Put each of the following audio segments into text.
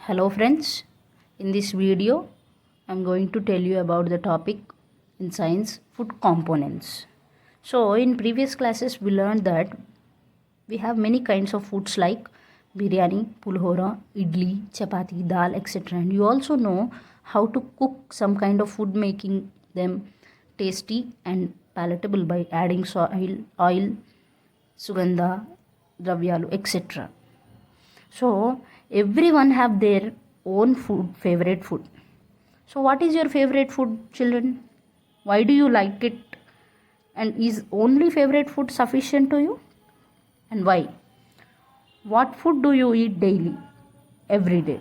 Hello friends, in this video I am going to tell you about the topic in science food components. So in previous classes we learned that we have many kinds of foods like biryani, pulhora, idli, chapati, dal, etc. And you also know how to cook some kind of food, making them tasty and palatable by adding oil, sugandha, dravyalu, etc. So everyone have their own favorite food. So what is your favorite food, children? Why do you like it? And is only favorite food sufficient to you? And why? What food do you eat daily, every day?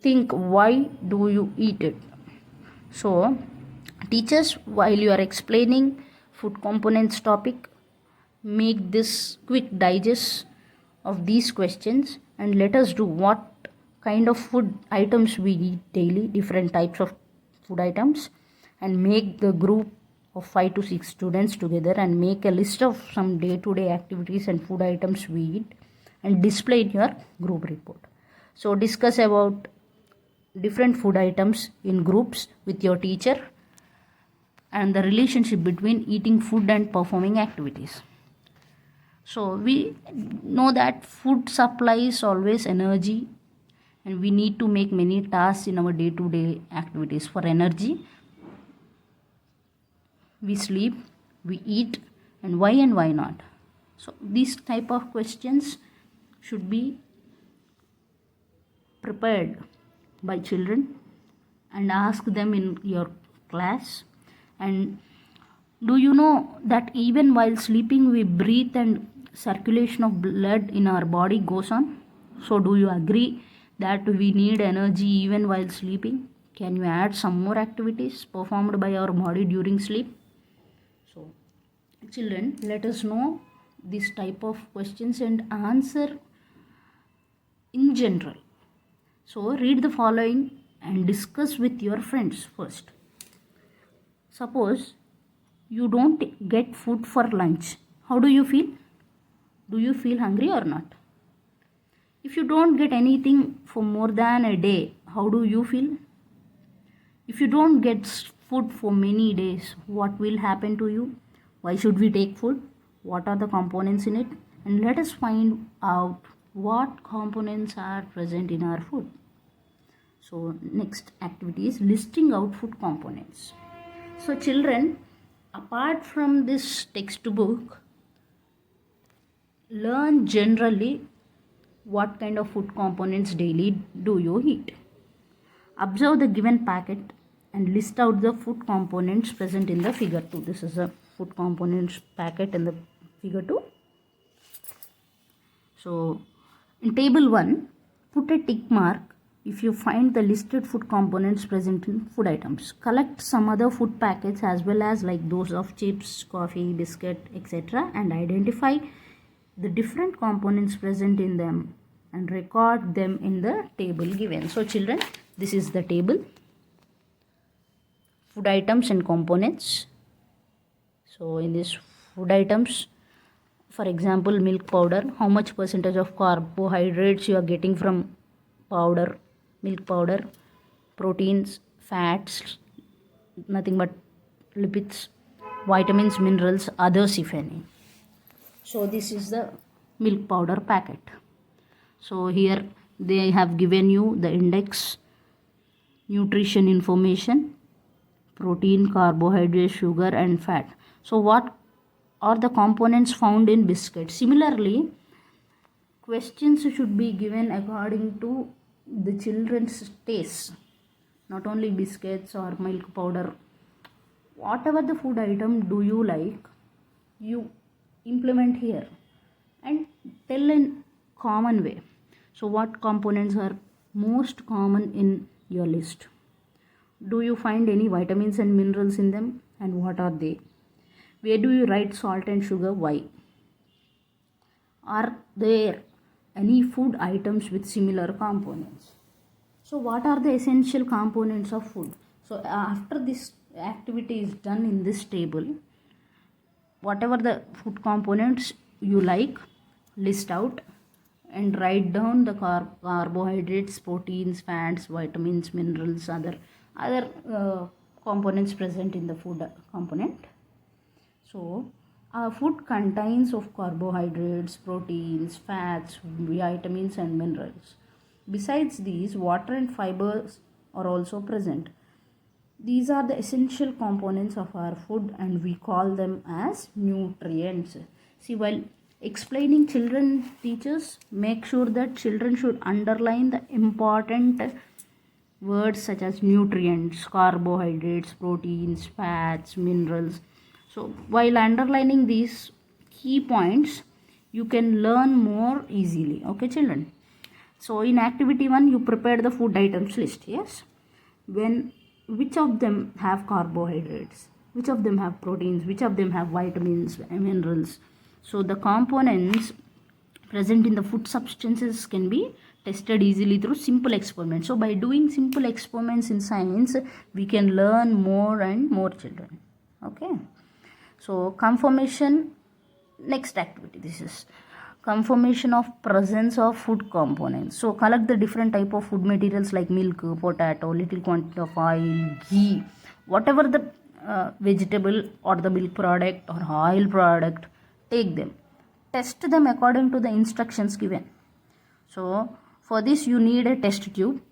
Think, why do you eat it? So teachers, while you are explaining food components topic, make this quick digest of these questions and let us do what kind of food items we eat daily, different types of food items, and make the group of 5 to 6 students together and make a list of some day-to-day activities and food items we eat and display in your group report. So discuss about different food items in groups with your teacher and the relationship between eating food and performing activities. So we know that food supplies always energy, and we need to make many tasks in our day-to-day activities. For energy, we sleep, we eat, and why not? So these type of questions should be prepared by children and ask them in your class. And do you know that even while sleeping we breathe and circulation of blood in our body goes on? So do you agree that we need energy even while sleeping? Can you add some more activities performed by our body during sleep? So children, let us know this type of questions and answer in general. So read the following and discuss with your friends first. Suppose you don't get food for lunch. How do you feel? Do you feel hungry or not? If you don't get anything for more than a day, how do you feel? If you don't get food for many days, what will happen to you? Why should we take food? What are the components in it? And let us find out what components are present in our food. So next activity is listing out food components. So children, apart from this textbook, learn generally what kind of food components daily do you eat. Observe the given packet and list out the food components present in the figure 2. This is a food components packet in the figure 2. So in table 1, put a tick mark if you find the listed food components present in food items. Collect some other food packets as well as like those of chips, coffee, biscuit, etc. and identify the different components present in them and record them in the table given. So children, this is the table. Food items and components. So in this food items, for example, milk powder, how much percentage of carbohydrates you are getting from powder, milk powder, proteins, fats, nothing but lipids, vitamins, minerals, others if any. So this is the milk powder packet. So here they have given you the index, nutrition information, protein, carbohydrate, sugar and fat. So what are the components found in biscuit? Similarly, questions should be given according to the children's taste, not only biscuits or milk powder. Whatever the food item do you like, you implement here and tell in common way. So what components are most common in your list? Do you find any vitamins and minerals in them, and what are they? Where do you write salt and sugar? Why? Are there any food items with similar components? So what are the essential components of food? So after this activity is done in this table, whatever the food components you like, list out and write down the carbohydrates, proteins, fats, vitamins, minerals, other components present in the food component. So food contains of carbohydrates, proteins, fats, vitamins and minerals. Besides these, water and fibers are also present. These are the essential components of our food and we call them as nutrients. See, while explaining children, teachers make sure that children should underline the important words such as nutrients, carbohydrates, proteins, fats, minerals. So while underlining these key points, you can learn more easily. Okay, children. So in activity 1, you prepare the food items list. Yes. Which of them have carbohydrates? Which of them have proteins? Which of them have vitamins and minerals? So the components present in the food substances can be tested easily through simple experiments. So by doing simple experiments in science, we can learn more and more, children. Okay. So confirmation, next activity, this is confirmation of presence of food components. So collect the different type of food materials like milk, potato, little quantity of oil, ghee, whatever the vegetable or the milk product or oil product, take them. Test them according to the instructions given. So for this you need a test tube,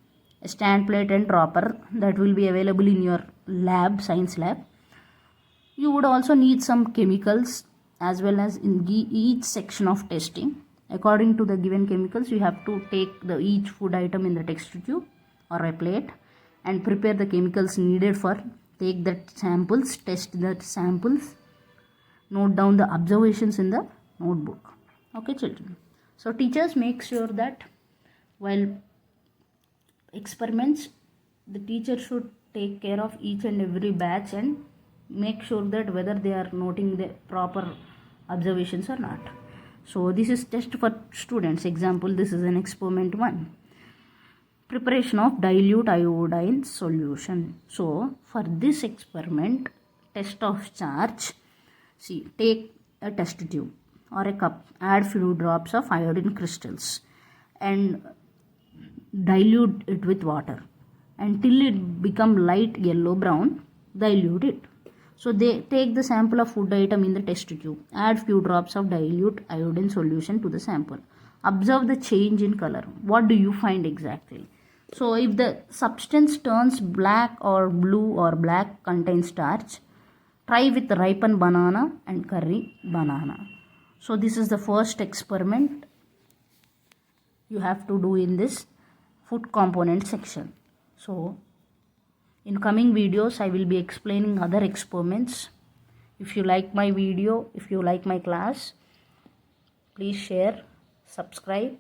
a stand plate and dropper that will be available in your lab, science lab. You would also need some chemicals as well as in each section of testing. According to the given chemicals, you have to take each food item in the test tube or a plate and prepare the chemicals needed for take the samples, test the samples, note down the observations in the notebook. Okay, children. So teachers make sure that while experiments, the teacher should take care of each and every batch and make sure that whether they are noting the proper observations or not. So this is test for students. Example, this is an experiment 1. Preparation of dilute iodine solution. So for this experiment, test of charge, see, take a test tube or a cup, add few drops of iodine crystals and dilute it with water until it become light yellow brown. Dilute it. So they take the sample of food item in the test tube, add few drops of dilute iodine solution to the sample. Observe the change in color. What do you find exactly? So if the substance turns black or blue or black, contains starch, try with ripened banana and curry banana. So this is the first experiment you have to do in this food component section. So in coming videos, I will be explaining other experiments. If you like my video, if you like my class, please share, subscribe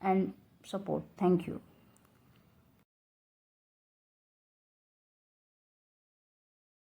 and support. Thank you.